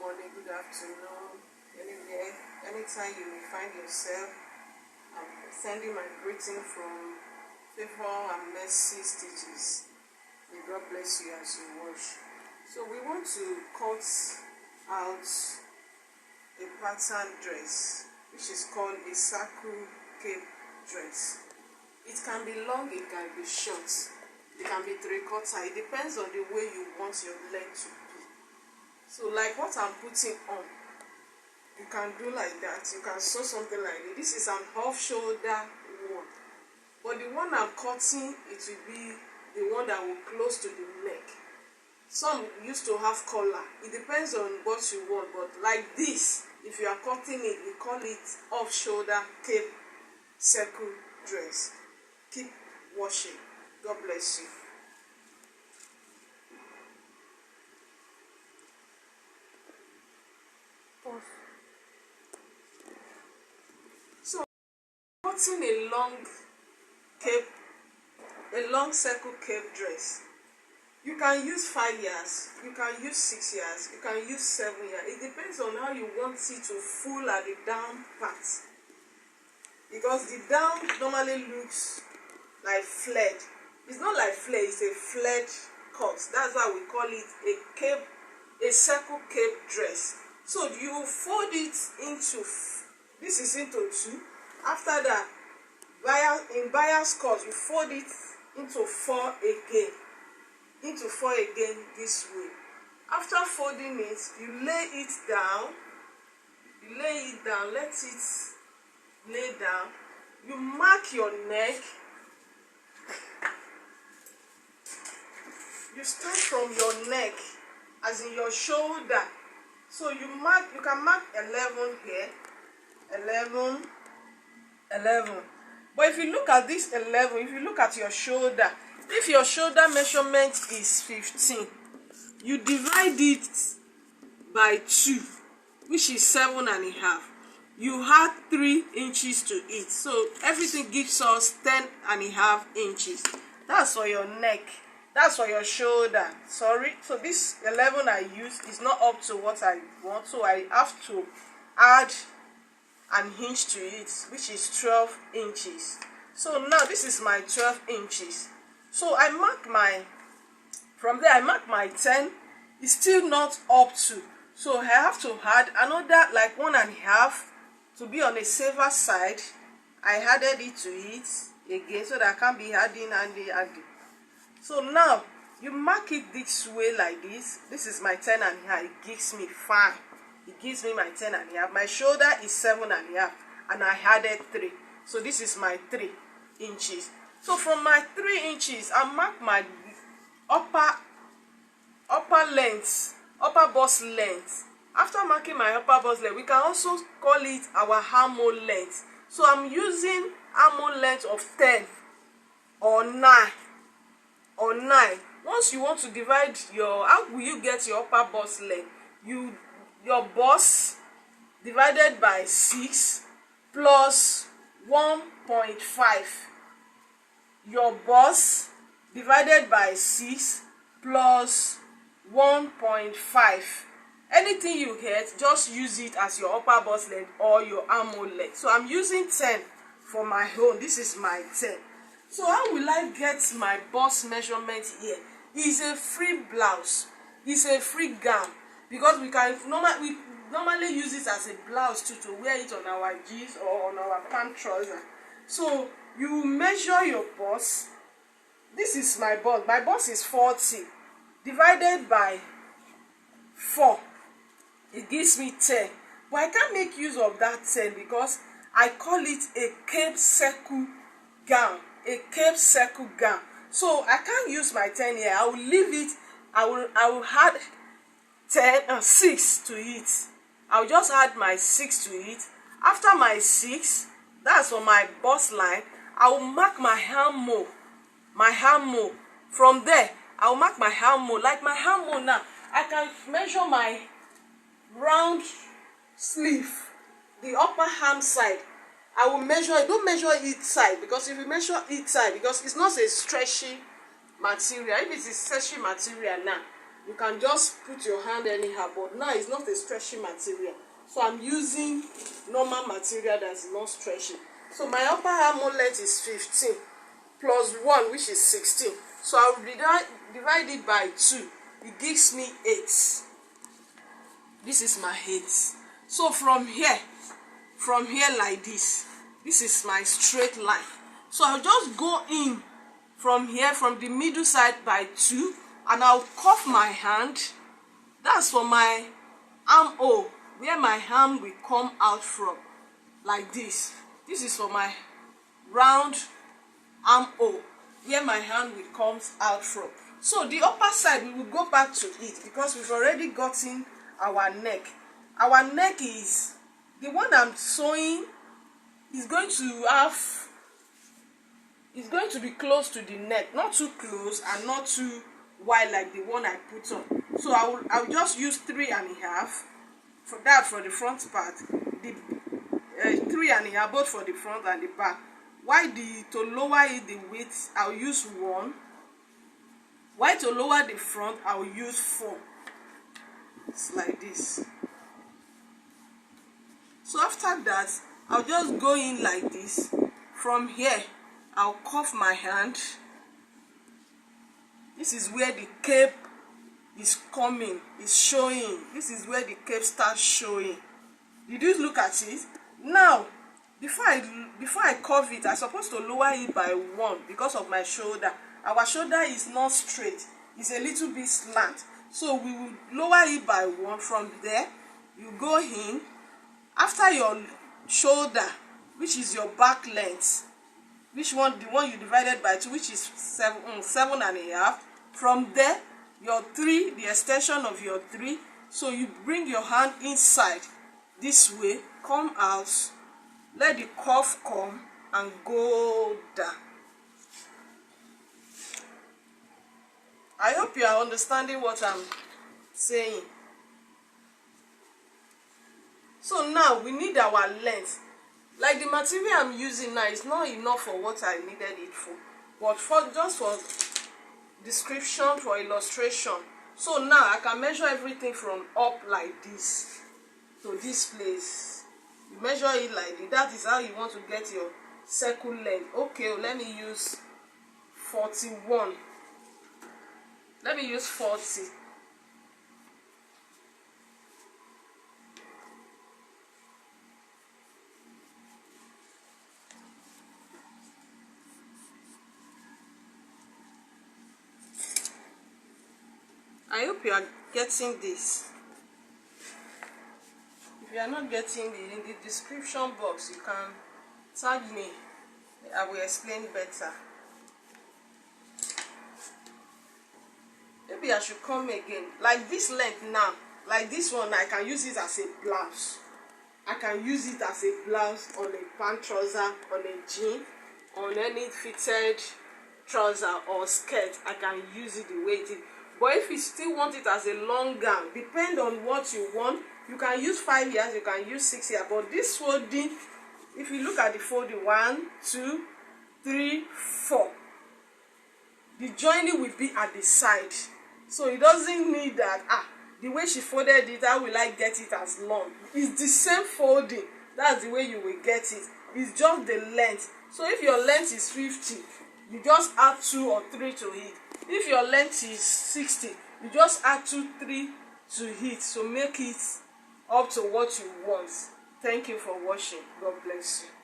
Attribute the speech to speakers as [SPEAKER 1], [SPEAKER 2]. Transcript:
[SPEAKER 1] morning, good afternoon, anywhere, anytime you may find yourself. I'm sending my greeting from Favor and Mercy Stitches. May God bless you as you watch. So we want to cut out a pattern dress, which is called a circle cape dress. It can be long, it can be short, it can be three-quarter. It depends on the way you want your leg to be. So like what I'm putting on, you can do like that. You can sew something like this. This is an off-shoulder one. But the one I'm cutting, it will be the one that will close to the neck. Some used to have collar. It depends on what you want. But like this, if you are cutting it, we call it off-shoulder cape circle dress. Keep watching. God bless you. So, cutting a long circle cape dress. You can use 5 years, you can use 6 years, you can use 7 years. It depends on how you want it to full at the down part. Because the down normally looks like flared. It's not like flare, it's a flared cut. That's why we call it a circle cape dress. So you fold it into, this is into 2. After that, in bias cut, you fold it into 4 again. This way. After folding it, you lay it down. Let it lay down. You mark your neck. You start from your neck, as in your shoulder. So you can mark 11 here. 11. But if you look at this 11, if you look at your shoulder, if your shoulder measurement is 15, you divide it by 2, which is 7.5. You add 3 inches to it. So everything gives us 10.5 inches. That's for your neck. That's for your shoulder. Sorry. So this 11 I use is not up to what I want. So I have to add an inch to it, which is 12 inches. So now this is my 12 inches. So I mark from there I mark my 10. It's still not up to. So I have to add another like 1.5 to be on a safer side. I added it to it again so that I can't be adding. So now you mark it this way like this. This is my 10.5. It gives me 5. It gives me my 10.5. My shoulder is 7.5 and I added 3. So this is my 3 inches. So from my 3 inches, I mark my upper bust length. After marking my upper bust length, we can also call it our armhole length. So I'm using armhole length of 10 or 9. Once you want to divide how will you get your upper bust length? Your bust divided by 6 plus 1.5. Your bust divided by 6 plus 1.5. Anything you get, just use it as your upper bust length or your armhole length. So I'm using 10 for my own. This is my 10. So how will I get my bust measurement here? It's a free blouse. It's a free gown. Because we normally use it as a blouse too, to wear it on our jeans or on our pant trouser. So you measure your bust. This is my bust. My bust is 40 divided by 4. It gives me 10. But I can't make use of that 10 because I call it a cape circle gown. A cape circle gown. So I can't use my 10 here. I will leave it. I will add 6 to it. I'll just add my 6 to it. After my 6, that's for my bust line, I will mark my armhole. From there, I will mark my armhole. Like my armhole now, I can measure my round sleeve, the upper arm side. I will measure it. Don't measure each side, because if you measure each side, because it's not a stretchy material. If it's a stretchy material now, you can just put your hand anyhow, but now it's not a stretchy material, so I'm using normal material that's not stretchy. So my upper arm length is 15 plus 1, which is 16. So I will divide it by 2. It gives me 8. This is my 8. So from here like this is my straight line. So I'll just go in from here, from the middle side by 2, and I'll cuff my hand. That's for my armhole, where my hand will come out from, like this. This is for my round armhole, where my hand will come out from. So the upper side, we will go back to it because we've already gotten our neck. Our neck is the one I'm sewing is going to be close to the neck, not too close and not too wide like the one I put on. So I will just use 3.5 for that, for the front part. The 3.5 both for the front and the back. While to lower it, the width, I'll use 1. While to lower the front, I'll use 4. It's like this. So after that, I'll just go in like this. From here, I'll cuff my hand. This is where the cape is coming, is showing. This is where the cape starts showing. Did you look at it? Now, before I cuff it, I'm supposed to lower it by 1 because of my shoulder. Our shoulder is not straight. It's a little bit slant. So we will lower it by 1. From there, you go in. After your shoulder, which is your back length, which one? The one you divided by 2, which is 7.5. From there, your 3, the extension of your 3. So you bring your hand inside this way, come out, let the cuff come and go down. I hope you are understanding what I'm saying. So now we need our length. Like the material I'm using now is not enough for what I needed it for, but just for description, for illustration. So now I can measure everything from up like this to this place. You measure it like this. That is how you want to get your circle length. Okay, let me use 41. Let me use 40. I hope you are getting this. If you are not getting it, in the description box you can tag me. I will explain better. Maybe I should come again. Like this length now, like this one, I can use it as a blouse. I can use it as a blouse on a pant trouser, on a jean, on any fitted trouser or skirt. I can use it the way it is. But if you still want it as a long gown, depend on what you want. You can use 5 years, you can use 6 years. But this folding, if you look at the folding, 1, 2, 3, 4. The joining will be at the side. So it doesn't need that, the way she folded it, how will I get it as long? It's the same folding. That's the way you will get it. It's just the length. So if your length is 50, you just add 2 or 3 to it. If your length is 60, you just add 2, 3 to it. So make it up to what you want. Thank you for watching. God bless you.